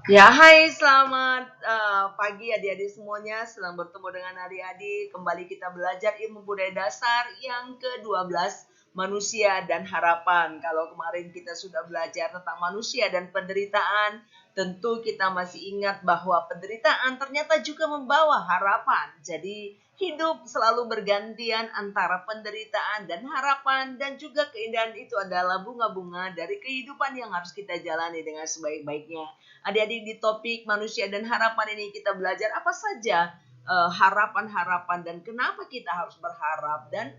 Ya, hai, selamat pagi adik-adik semuanya. Senang bertemu dengan adik-adik. Kembali kita belajar ilmu budaya dasar yang ke-12, manusia dan harapan. Kalau kemarin kita sudah belajar tentang manusia dan penderitaan, tentu kita masih ingat bahwa penderitaan ternyata juga membawa harapan. Jadi, hidup selalu bergantian antara penderitaan dan harapan, dan juga keindahan itu adalah bunga-bunga dari kehidupan yang harus kita jalani dengan sebaik-baiknya. Adik-adik, di topik manusia dan harapan ini kita belajar apa saja harapan-harapan dan kenapa kita harus berharap, dan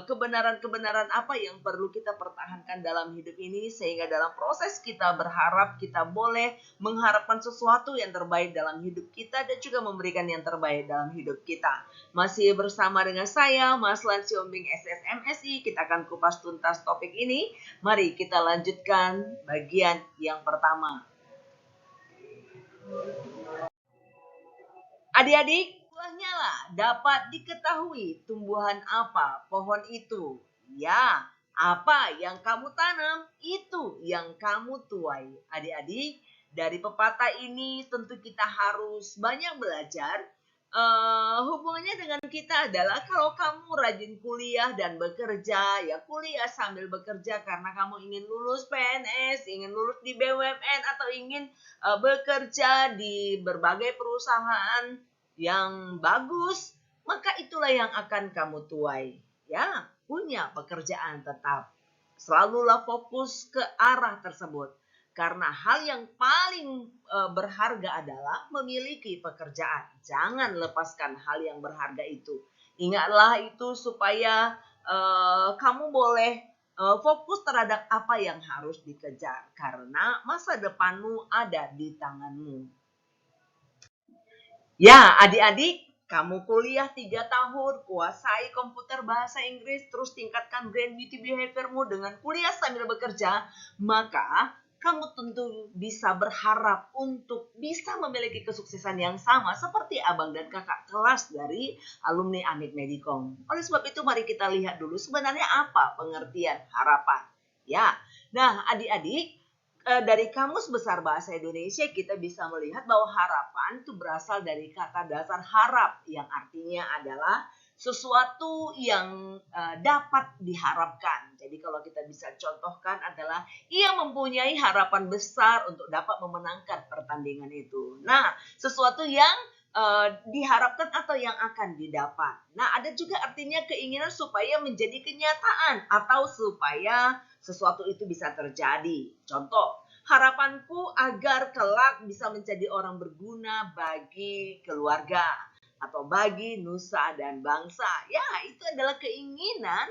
kebenaran-kebenaran apa yang perlu kita pertahankan dalam hidup ini, sehingga dalam proses kita berharap kita boleh mengharapkan sesuatu yang terbaik dalam hidup kita dan juga memberikan yang terbaik dalam hidup kita. Masih bersama dengan saya, Mas Lan Siombing SSMSI, kita akan kupas tuntas topik ini. Mari kita lanjutkan bagian yang pertama. Adik-adik, buahnya lah dapat diketahui tumbuhan apa pohon itu. Ya, apa yang kamu tanam, itu yang kamu tuai. Adik-adik, dari pepatah ini tentu kita harus banyak belajar. Hubungannya dengan kita adalah kalau kamu rajin kuliah dan bekerja, ya kuliah sambil bekerja karena kamu ingin lulus PNS, ingin lulus di BUMN, atau ingin bekerja di berbagai perusahaan yang bagus, maka itulah yang akan kamu tuai. Ya, punya pekerjaan tetap. Selalulah fokus ke arah tersebut. Karena hal yang paling berharga adalah memiliki pekerjaan. Jangan lepaskan hal yang berharga itu. Ingatlah itu supaya kamu boleh fokus terhadap apa yang harus dikejar. Karena masa depanmu ada di tanganmu. Ya, adik-adik, kamu kuliah 3 tahun, kuasai komputer bahasa Inggris, terus tingkatkan brand beauty behaviormu dengan kuliah sambil bekerja, maka kamu tentu bisa berharap untuk bisa memiliki kesuksesan yang sama seperti abang dan kakak kelas dari alumni Amik Medicom. Oleh sebab itu, mari kita lihat dulu sebenarnya apa pengertian harapan. Ya, nah adik-adik, dari Kamus Besar Bahasa Indonesia kita bisa melihat bahwa harapan itu berasal dari kata dasar harap, yang artinya adalah sesuatu yang dapat diharapkan. Jadi kalau kita bisa contohkan adalah ia mempunyai harapan besar untuk dapat memenangkan pertandingan itu. Nah, sesuatu yang diharapkan atau yang akan didapat. Nah, ada juga artinya keinginan supaya menjadi kenyataan atau supaya sesuatu itu bisa terjadi. Contoh, harapanku agar kelak bisa menjadi orang berguna bagi keluarga atau bagi nusa dan bangsa. Ya, itu adalah keinginan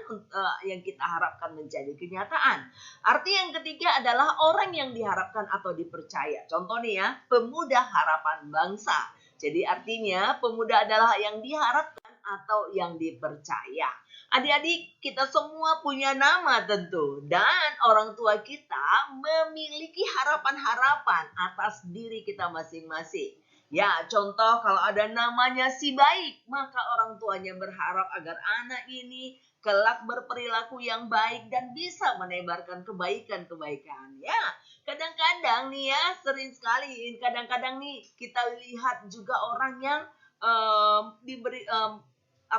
yang kita harapkan menjadi kenyataan. Arti yang ketiga adalah orang yang diharapkan atau dipercaya. Contoh nih ya, pemuda harapan bangsa. Jadi artinya pemuda adalah yang diharapkan atau yang dipercaya. Adik-adik, kita semua punya nama tentu, dan orang tua kita memiliki harapan-harapan atas diri kita masing-masing. Ya, contoh kalau ada namanya si baik, maka orang tuanya berharap agar anak ini kelak berperilaku yang baik dan bisa menebarkan kebaikan-kebaikan. Ya, kadang-kadang nih ya, sering sekali, kadang-kadang nih kita lihat juga orang yang diberi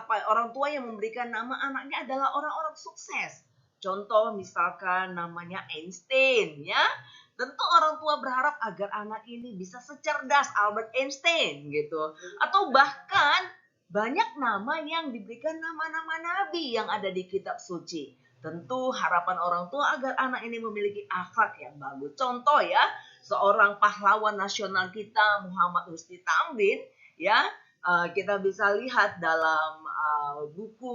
orang tua yang memberikan nama anaknya adalah orang-orang sukses. Contoh misalkan namanya Einstein, ya. Tentu orang tua berharap agar anak ini bisa secerdas Albert Einstein gitu. Atau bahkan banyak nama yang diberikan nama-nama nabi yang ada di kitab suci. Tentu harapan orang tua agar anak ini memiliki akhlak yang bagus. Contoh ya, seorang pahlawan nasional kita Muhammad Husni Tamrin, ya, kita bisa lihat dalam buku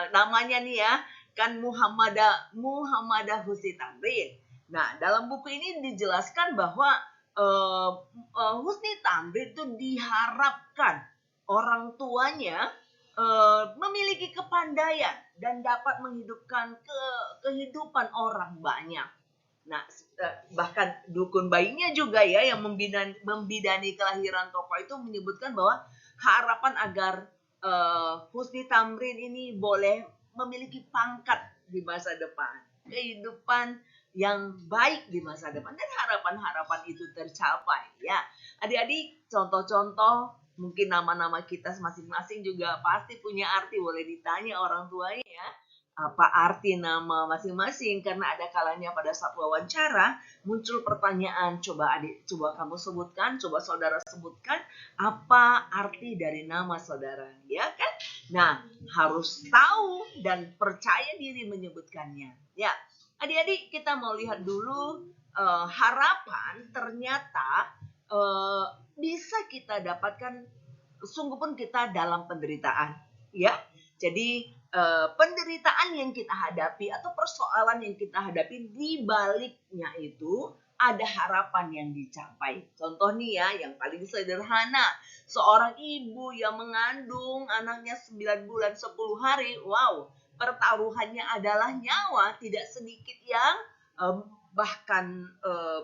namanya nih ya, kan Muhammadah Husni Tamrin. Nah, dalam buku ini dijelaskan bahwa Husni Tamrin itu diharapkan orang tuanya memiliki kepandaian dan dapat menghidupkan kehidupan orang banyak. Nah, bahkan dukun bayinya juga ya yang membidani kelahiran tokoh itu menyebutkan bahwa harapan agar Husni Tamrin ini boleh memiliki pangkat di masa depan. Kehidupan yang baik di masa depan dan harapan-harapan itu tercapai ya. Adik-adik, contoh-contoh mungkin nama-nama kita masing-masing juga pasti punya arti, boleh ditanya orang tuanya ya. Apa arti nama masing-masing, karena ada kalanya pada saat wawancara muncul pertanyaan, coba adik, coba kamu sebutkan, coba saudara sebutkan apa arti dari nama saudara, ya kan? Nah, harus tahu dan percaya diri menyebutkannya. Ya, adik-adik, kita mau lihat dulu harapan ternyata bisa kita dapatkan sungguh pun kita dalam penderitaan, ya. Jadi penderitaan yang kita hadapi atau persoalan yang kita hadapi, di baliknya itu ada harapan yang dicapai. Contoh nih ya, yang paling sederhana, seorang ibu yang mengandung anaknya 9 bulan 10 hari, wow, pertaruhannya adalah nyawa, tidak sedikit yang bahkan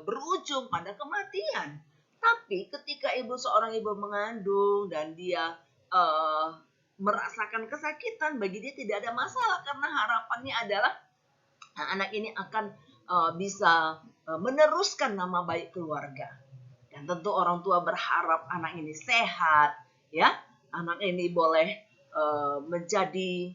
berujung pada kematian. Tapi ketika seorang ibu mengandung dan dia merasakan kesakitan, bagi dia tidak ada masalah karena harapannya adalah anak ini akan bisa meneruskan nama baik keluarga. Dan tentu orang tua berharap anak ini sehat, ya, anak ini boleh menjadi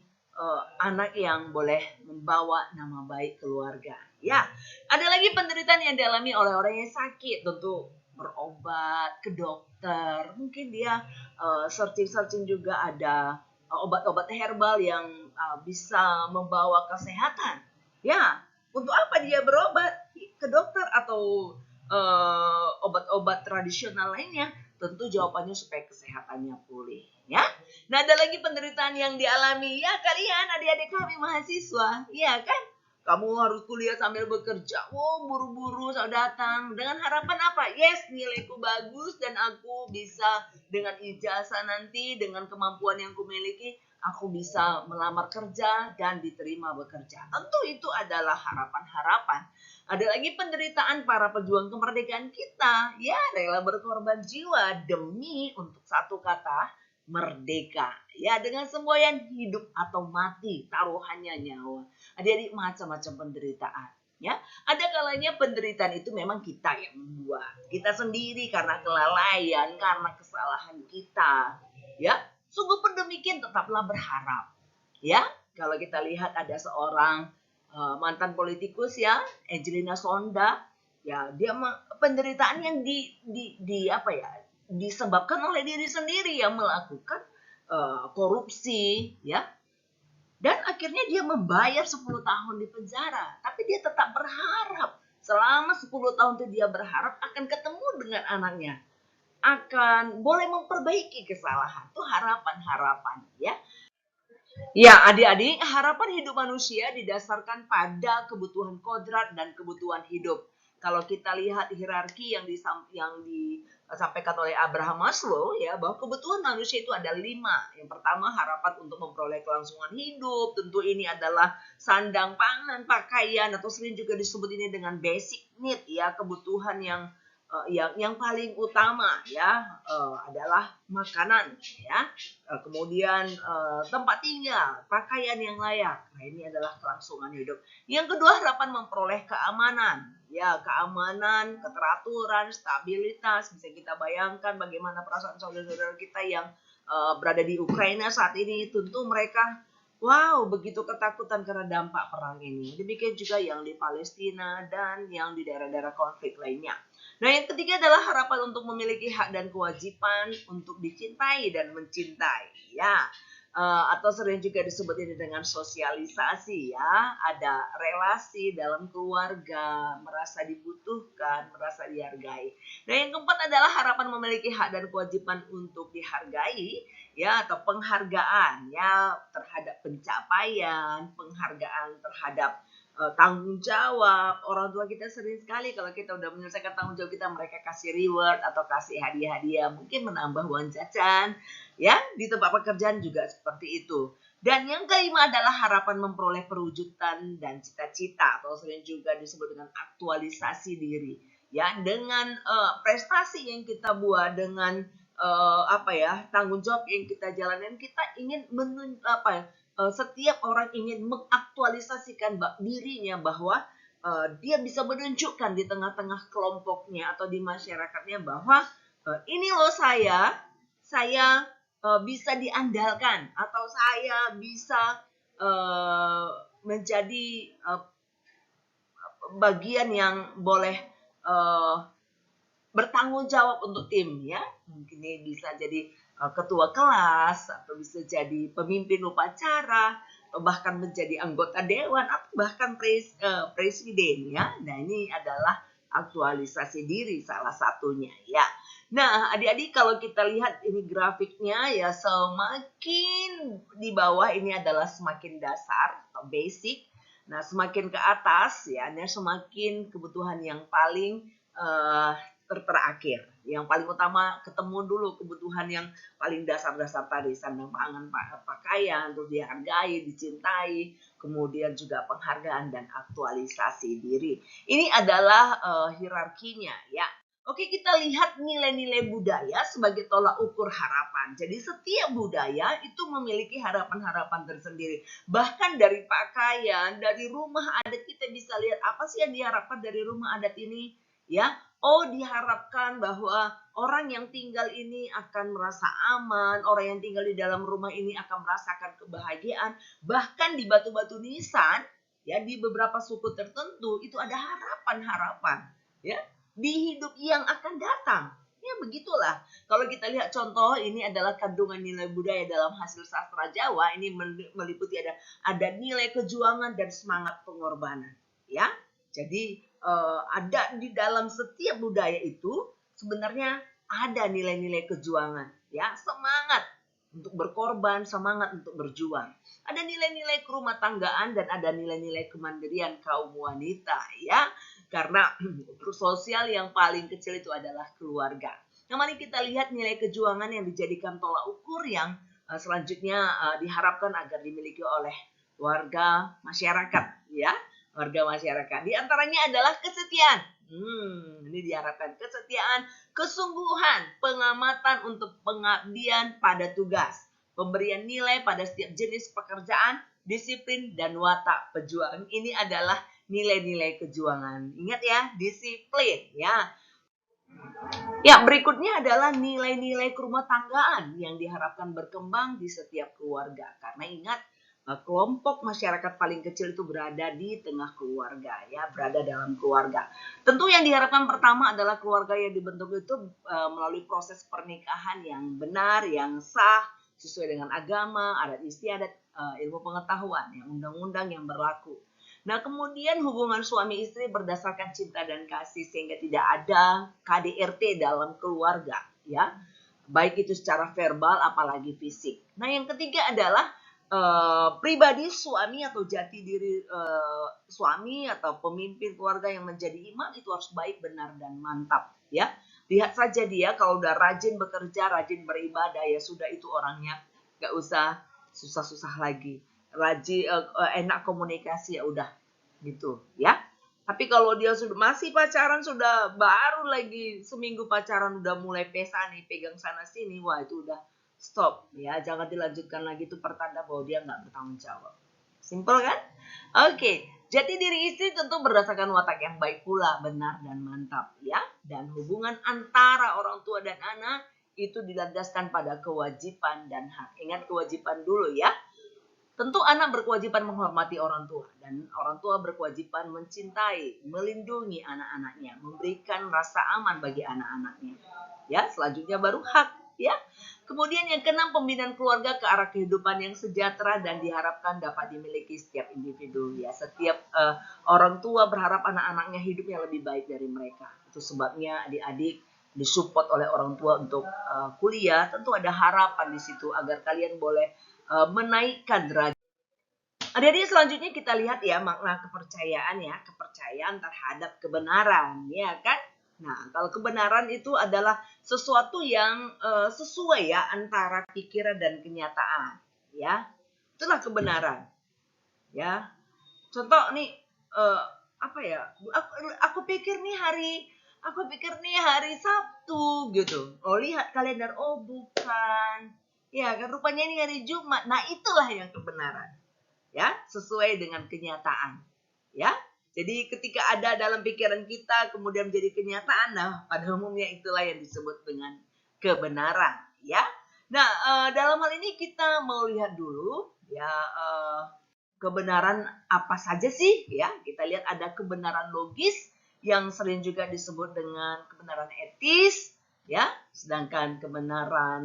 anak yang boleh membawa nama baik keluarga. Ya, ada lagi penderitaan yang dialami oleh orang yang sakit, tentu berobat ke dokter, mungkin dia searching juga ada obat-obat herbal yang bisa membawa kesehatan. Ya, untuk apa dia berobat ke dokter atau obat-obat tradisional lainnya? Tentu jawabannya supaya kesehatannya pulih, ya. Nah, ada lagi penderitaan yang dialami ya kalian, adik-adik kami mahasiswa, ya kan? Kamu harus kuliah sambil bekerja. Wow, buru-buru datang. Dengan harapan apa? Yes, nilaiku bagus dan aku bisa dengan ijazah nanti, dengan kemampuan yang kumiliki, aku bisa melamar kerja dan diterima bekerja. Tentu itu adalah harapan-harapan. Ada lagi penderitaan para pejuang kemerdekaan kita. Ya, rela berkorban jiwa demi untuk satu kata, merdeka. Ya, dengan semboyan hidup atau mati, taruhannya nyawa. Adik-adik, macam-macam penderitaan. Ya, ada kalanya penderitaan itu memang kita yang membuat. Kita sendiri karena kelalaian, karena kesalahan kita. Ya, sungguh pun demikian, tetaplah berharap. Ya, kalau kita lihat ada seorang mantan politikus ya, Angelina Sonda, ya dia penderitaan yang disebabkan oleh diri sendiri yang melakukan korupsi ya, dan akhirnya dia membayar 10 tahun di penjara, tapi dia tetap berharap selama 10 tahun itu dia berharap akan ketemu dengan anaknya, akan boleh memperbaiki kesalahan. Itu harapan-harapan ya. Ya, adik-adik, harapan hidup manusia didasarkan pada kebutuhan kodrat dan kebutuhan hidup. Kalau kita lihat hierarki yang disampaikan oleh Abraham Maslow, ya, bahwa kebutuhan manusia itu ada 5. Yang pertama, harapan untuk memperoleh kelangsungan hidup. Tentu ini adalah sandang, pangan, pakaian, atau sering juga disebut ini dengan basic need, ya, kebutuhan yang paling utama ya adalah makanan ya, kemudian tempat tinggal, pakaian yang layak. Nah, ini adalah kelangsungan hidup. Yang kedua, harapan memperoleh keamanan ya, keamanan, keteraturan, stabilitas. Bisa kita bayangkan bagaimana perasaan saudara-saudara kita yang berada di Ukraina saat ini. Tentu mereka begitu ketakutan karena dampak perang ini. Demikian juga yang di Palestina dan yang di daerah-daerah konflik lainnya. Nah, yang ketiga adalah harapan untuk memiliki hak dan kewajiban untuk dicintai dan mencintai, ya. Atau sering juga disebut ini dengan sosialisasi, ya. Ada relasi dalam keluarga, merasa dibutuhkan, merasa dihargai. Nah, yang keempat adalah harapan memiliki hak dan kewajiban untuk dihargai, ya, atau penghargaan, ya, terhadap pencapaian, penghargaan terhadap tanggung jawab. Orang tua kita sering sekali kalau kita udah menyelesaikan tanggung jawab kita, mereka kasih reward atau kasih hadiah-hadiah, mungkin menambah uang jajan ya. Di tempat pekerjaan juga seperti itu. Dan yang kelima adalah harapan memperoleh perwujudan dan cita-cita, atau sering juga disebut dengan aktualisasi diri ya, dengan prestasi yang kita buat, dengan tanggung jawab yang kita jalankan. Kita ingin setiap orang ingin mengaktualisasikan dirinya bahwa dia bisa menunjukkan di tengah-tengah kelompoknya atau di masyarakatnya bahwa ini loh saya bisa diandalkan atau saya bisa menjadi bagian yang boleh bertanggung jawab untuk tim ya. Mungkin ini bisa jadi ketua kelas atau bisa jadi pemimpin upacara atau bahkan menjadi anggota dewan atau bahkan presiden ya. Nah, ini adalah aktualisasi diri salah satunya ya. Nah, adik-adik kalau kita lihat ini grafiknya ya, semakin di bawah ini adalah semakin dasar atau basic. Nah, semakin ke atas ya, ini semakin kebutuhan yang paling terakhir. Yang paling utama ketemu dulu kebutuhan yang paling dasar-dasar tadi, sandang pangan, pakaian, terus dihargai, dicintai, kemudian juga penghargaan dan aktualisasi diri. Ini adalah hierarkinya ya. Oke, kita lihat nilai-nilai budaya sebagai tolak ukur harapan. Jadi setiap budaya itu memiliki harapan-harapan tersendiri. Bahkan dari pakaian, dari rumah adat kita bisa lihat apa sih yang diharapkan dari rumah adat ini ya. Oh, diharapkan bahwa orang yang tinggal ini akan merasa aman, orang yang tinggal di dalam rumah ini akan merasakan kebahagiaan. Bahkan di batu-batu nisan, ya di beberapa suku tertentu itu ada harapan-harapan, ya di hidup yang akan datang. Ya begitulah. Kalau kita lihat contoh, ini adalah kandungan nilai budaya dalam hasil sastra Jawa. Ini meliputi ada nilai kejuangan dan semangat pengorbanan. Ya, jadi ada di dalam setiap budaya itu sebenarnya ada nilai-nilai kejuangan, ya semangat untuk berkorban, semangat untuk berjuang. Ada nilai-nilai kerumah tanggaan dan ada nilai-nilai kemandirian kaum wanita, ya karena grup sosial yang paling kecil itu adalah keluarga. Nah, mari kita lihat nilai kejuangan yang dijadikan tolak ukur yang selanjutnya diharapkan agar dimiliki oleh warga masyarakat, ya. Warga masyarakat. Di antaranya adalah kesetiaan. Ini diharapkan kesetiaan, kesungguhan, pengamatan untuk pengabdian pada tugas, pemberian nilai pada setiap jenis pekerjaan, disiplin dan watak pejuang. Ini adalah nilai-nilai kejuangan. Ingat ya, disiplin ya. Ya, berikutnya adalah nilai-nilai kerumah tanggaan yang diharapkan berkembang di setiap keluarga. Karena ingat, kelompok masyarakat paling kecil itu berada di tengah keluarga, ya berada dalam keluarga. Tentu yang diharapkan pertama adalah keluarga yang dibentuk itu melalui proses pernikahan yang benar, yang sah, sesuai dengan agama, adat istiadat, ilmu pengetahuan, yang undang-undang yang berlaku. Nah, kemudian hubungan suami istri berdasarkan cinta dan kasih sehingga tidak ada KDRT dalam keluarga, ya baik itu secara verbal apalagi fisik. Nah, yang ketiga adalah pribadi suami atau jati diri suami atau pemimpin keluarga yang menjadi imam itu harus baik, benar dan mantap ya. Lihat saja dia kalau udah rajin bekerja, rajin beribadah ya sudah itu orangnya gak usah susah-susah lagi. Rajin enak komunikasi ya udah gitu ya. Tapi kalau dia sudah masih pacaran, sudah baru lagi seminggu pacaran udah mulai pesa nih, pegang sana sini, wah itu udah stop ya, jangan dilanjutkan lagi, itu pertanda bahwa dia nggak bertanggung jawab. Simpel kan? Oke, jati diri istri tentu berdasarkan watak yang baik pula, benar dan mantap ya. Dan hubungan antara orang tua dan anak itu dilandaskan pada kewajiban dan hak. Ingat kewajiban dulu ya. Tentu anak berkewajiban menghormati orang tua dan orang tua berkewajiban mencintai, melindungi anak-anaknya, memberikan rasa aman bagi anak-anaknya. Ya, selanjutnya baru hak ya. Kemudian yang keenam, pembinaan keluarga ke arah kehidupan yang sejahtera dan diharapkan dapat dimiliki setiap individu ya. Setiap orang tua berharap anak-anaknya hidup yang lebih baik dari mereka. Itu sebabnya adik-adik disupport oleh orang tua untuk kuliah. Tentu ada harapan di situ agar kalian boleh menaikkan derajat. Adik-adik selanjutnya kita lihat ya makna kepercayaan ya, kepercayaan terhadap kebenaran ya kan. Nah, kalau kebenaran itu adalah sesuatu yang sesuai ya antara pikiran dan kenyataan, ya. Itulah kebenaran. Ya. Contoh nih apa ya? Aku pikir nih hari Sabtu gitu. Oh, lihat kalender, oh bukan. Ya, kan rupanya ini hari Jumat. Nah, itulah yang kebenaran. Ya, sesuai dengan kenyataan. Ya. Jadi ketika ada dalam pikiran kita kemudian menjadi kenyataan, nah pada umumnya itulah yang disebut dengan kebenaran, ya. Nah, dalam hal ini kita mau lihat dulu ya, kebenaran apa saja sih ya. Kita lihat ada kebenaran logis yang sering juga disebut dengan kebenaran etis, ya. Sedangkan kebenaran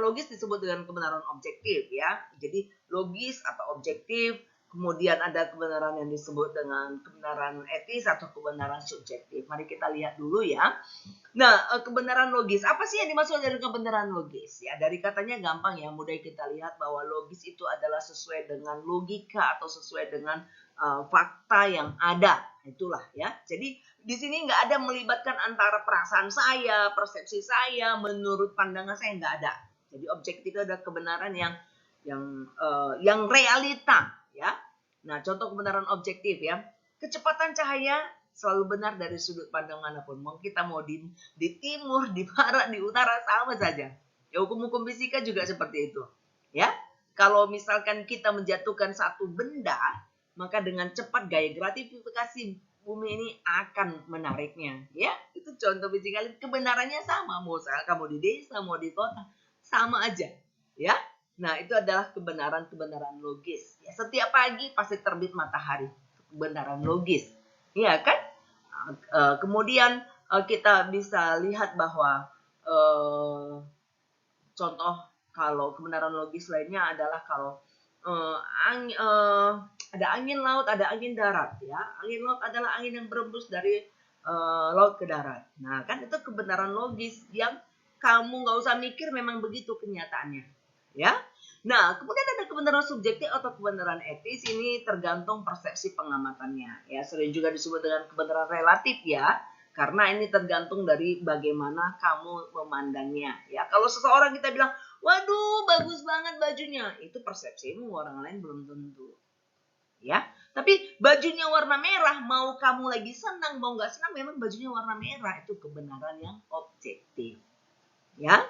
logis disebut dengan kebenaran objektif, ya. Jadi logis atau objektif. Kemudian ada kebenaran yang disebut dengan kebenaran etis atau kebenaran subjektif. Mari kita lihat dulu ya. Nah, kebenaran logis. Apa sih yang dimaksud dari kebenaran logis? Ya, dari katanya gampang ya, mudah kita lihat bahwa logis itu adalah sesuai dengan logika atau sesuai dengan fakta yang ada. Itulah ya. Jadi di sini nggak ada melibatkan antara perasaan saya, persepsi saya, menurut pandangan saya, nggak ada. Jadi objektif itu ada kebenaran yang realita, ya. Nah, contoh kebenaran objektif ya. Kecepatan cahaya selalu benar dari sudut pandang manapun. Mau kita mau di timur, di barat, di utara sama saja. Ya, hukum-hukum fisika juga seperti itu. Ya. Kalau misalkan kita menjatuhkan satu benda, maka dengan cepat gaya gratifikasi bumi ini akan menariknya. Ya, itu contoh fisika. Kebenarannya sama. Mau kamu di desa, mau di kota, sama aja. Ya. Nah, itu adalah kebenaran logis. Ya, setiap pagi pasti terbit matahari. Kebenaran logis. Iya kan? Kemudian kita bisa lihat bahwa contoh kalau kebenaran logis lainnya adalah kalau ada angin laut, ada angin darat, ya. Angin laut adalah angin yang berembus dari laut ke darat. Nah, kan itu kebenaran logis yang kamu nggak usah mikir, memang begitu kenyataannya, ya. Nah, kemudian ada kebenaran subjektif atau kebenaran etis. Ini tergantung persepsi pengamatannya, ya. Sering juga disebut dengan kebenaran relatif, ya. Karena ini tergantung dari bagaimana kamu memandangnya, ya. Kalau seseorang kita bilang, waduh bagus banget bajunya, itu persepsimu, orang lain belum tentu, ya. Tapi bajunya warna merah, mau kamu lagi senang mau nggak senang, memang bajunya warna merah, itu kebenaran yang objektif, ya.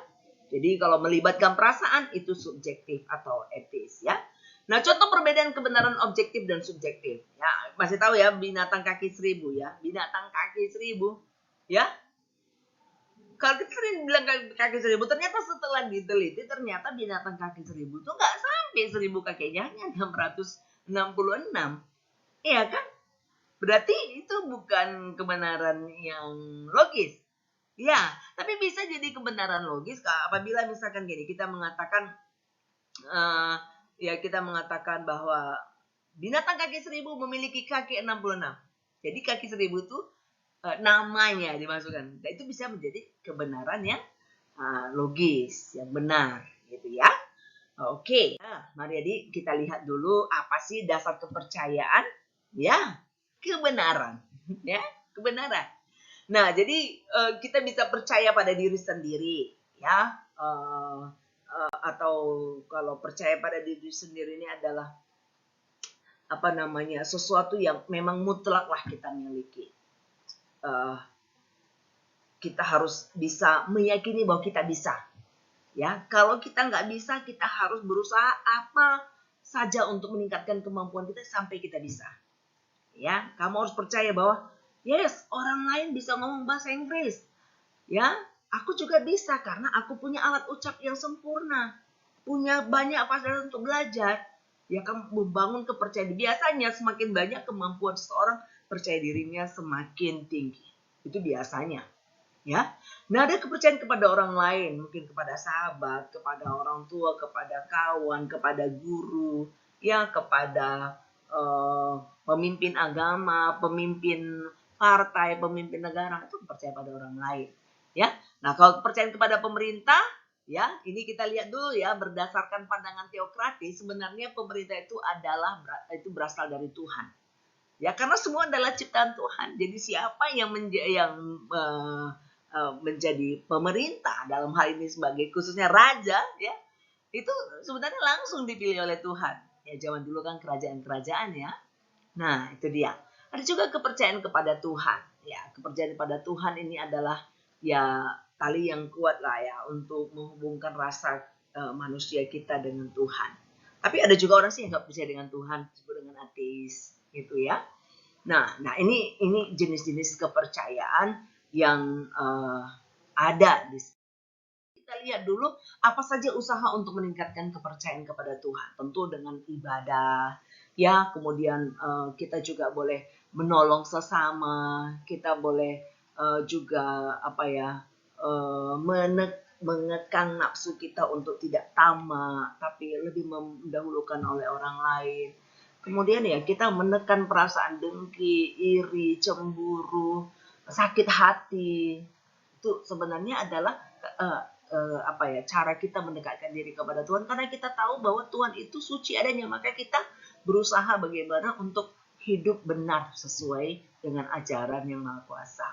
Jadi kalau melibatkan perasaan itu subjektif atau etis, ya. Nah, contoh perbedaan kebenaran objektif dan subjektif. Ya, masih tahu ya binatang kaki seribu, ya. Binatang kaki seribu, ya. Kalau kita sering bilang kaki seribu, ternyata setelah diteliti ternyata binatang kaki seribu itu nggak sampai 1000 kakinya, hanya 666. Iya kan? Berarti itu bukan kebenaran yang logis. Ya, tapi bisa jadi kebenaran logis apabila misalkan gini, kita mengatakan kita mengatakan bahwa binatang kaki seribu memiliki kaki 66. Jadi kaki seribu itu namanya dimasukkan. Nah, itu bisa menjadi kebenaran yang logis, yang benar, gitu ya. Oke, nah, mari jadi kita lihat dulu apa sih dasar kepercayaan, ya, kebenaran, ya, kebenaran. Nah, jadi kita bisa percaya pada diri sendiri, ya, atau kalau percaya pada diri sendiri ini adalah sesuatu yang memang mutlak lah kita miliki. Kita harus bisa meyakini bahwa kita bisa, ya. Kalau kita nggak bisa, kita harus berusaha apa saja untuk meningkatkan kemampuan kita sampai kita bisa, ya. Kamu harus percaya bahwa yes, orang lain bisa ngomong bahasa Inggris. Ya, aku juga bisa karena aku punya alat ucap yang sempurna. Punya banyak fasilitas untuk belajar. Ya, kamu membangun kepercayaan. Biasanya semakin banyak kemampuan seseorang, percaya dirinya semakin tinggi. Itu biasanya. Ya. Nah, ada kepercayaan kepada orang lain, mungkin kepada sahabat, kepada orang tua, kepada kawan, kepada guru, ya, kepada pemimpin agama, pemimpin partai, pemimpin negara, itu percaya pada orang lain, ya. Nah, kalau kepercayaan kepada pemerintah, ya, ini kita lihat dulu ya, berdasarkan pandangan teokratis, sebenarnya pemerintah itu berasal dari Tuhan, ya, karena semua adalah ciptaan Tuhan. Jadi siapa yang menjadi pemerintah dalam hal ini sebagai khususnya raja, ya, itu sebenarnya langsung dipilih oleh Tuhan. Ya, zaman dulu kan kerajaan-kerajaan, ya. Nah, itu dia. Ada juga kepercayaan kepada Tuhan. Ya, kepercayaan kepada Tuhan ini adalah ya tali yang kuat lah ya untuk menghubungkan rasa manusia kita dengan Tuhan. Tapi ada juga orang sih yang nggak percaya dengan Tuhan, disebut dengan ateis, gitu ya. Nah ini jenis-jenis kepercayaan yang ada di sini. Kita lihat dulu apa saja usaha untuk meningkatkan kepercayaan kepada Tuhan. Tentu dengan ibadah, ya. Kemudian kita juga boleh menolong sesama. Kita boleh juga mengekang nafsu kita untuk tidak tamak, tapi lebih mendahulukan oleh orang lain. Kemudian ya kita menekan perasaan dengki, iri, cemburu, sakit hati. Itu sebenarnya adalah cara kita mendekatkan diri kepada Tuhan, karena kita tahu bahwa Tuhan itu suci adanya, maka kita berusaha bagaimana untuk hidup benar sesuai dengan ajaran yang Maha Kuasa.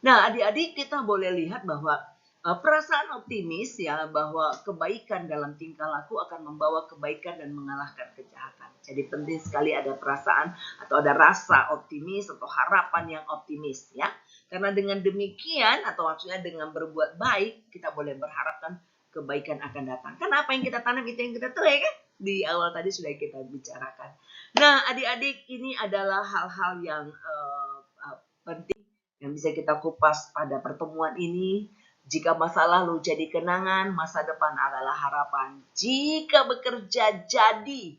Nah, adik-adik, kita boleh lihat bahwa perasaan optimis ya, bahwa kebaikan dalam tingkah laku akan membawa kebaikan dan mengalahkan kejahatan. Jadi penting sekali ada perasaan atau ada rasa optimis atau harapan yang optimis ya. Karena dengan demikian atau maksudnya dengan berbuat baik, kita boleh berharapkan kebaikan akan datang. Karena apa yang kita tanam itu yang kita tuai kan? Di awal tadi sudah kita bicarakan. Nah, adik-adik, ini adalah hal-hal yang penting yang bisa kita kupas pada pertemuan ini. Jika masa lalu jadi kenangan, masa depan adalah harapan. Jika bekerja jadi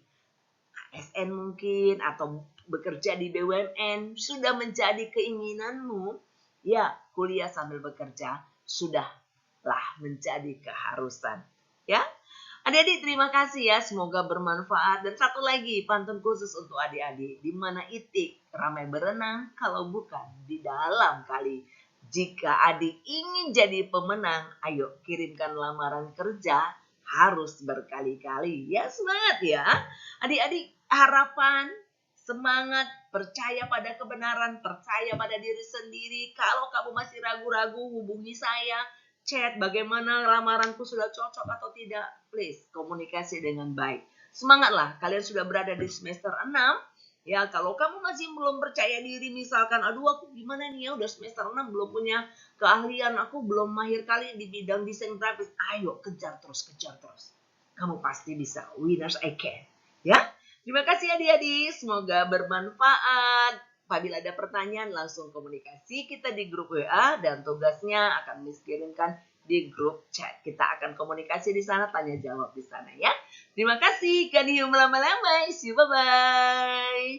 ASN mungkin atau bekerja di BUMN sudah menjadi keinginanmu, ya kuliah sambil bekerja sudahlah menjadi keharusan. Ya, adik-adik terima kasih ya, semoga bermanfaat. Dan satu lagi pantun khusus untuk adik-adik, di mana itik ramai berenang kalau bukan di dalam kali. Jika adik ingin jadi pemenang, ayo kirimkan lamaran kerja, harus berkali-kali. Ya semangat ya. Adik-adik, harapan, semangat, percaya pada kebenaran, percaya pada diri sendiri. Kalau kamu masih ragu-ragu, hubungi saya. Chat bagaimana lamaranku sudah cocok atau tidak. Please komunikasi dengan baik. Semangatlah, kalian sudah berada di semester 6. Ya, kalau kamu masih belum percaya diri, misalkan, aduh aku gimana nih ya, udah semester 6 belum punya keahlian, aku belum mahir kali di bidang desain grafis. Ayo, kejar terus. Kamu pasti bisa. Winners I can. Ya, terima kasih adik-adik. Semoga bermanfaat. Apabila ada pertanyaan, langsung komunikasi kita di grup WA dan tugasnya akan dikirimkan di grup chat. Kita akan komunikasi di sana, tanya jawab di sana ya. Terima kasih. Kan lama-lama. See you, bye-bye.